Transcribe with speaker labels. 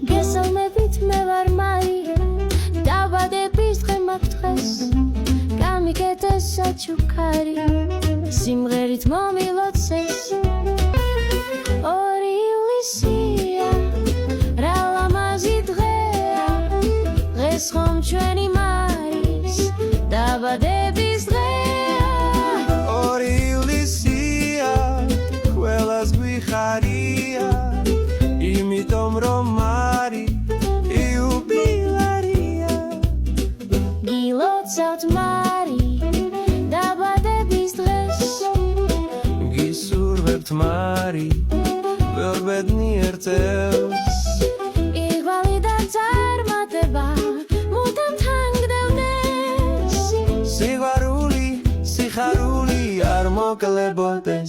Speaker 1: გესალმებით მე ვარ მარი დაბადების დღე მაქვს დღეს გამიგეთეს საჩუქარი სიმღერით მომილოცეს 2 ივლისია რა ლამაზი დღეა დღეს ხომ ჩვენი მარის დაბადების დღეა
Speaker 2: 2 ივლისია ყველას გვიხარია იმიტომ რომ მარი იუბილარია
Speaker 1: გილოცავთ მარი დაბადების დღეს
Speaker 2: გისურვებთ მარი ვერ ბედნიერ წელს
Speaker 1: იღვალი და წარმატება მუდამ თან გდევდეს
Speaker 2: სიხარული არ მოკლებოდეს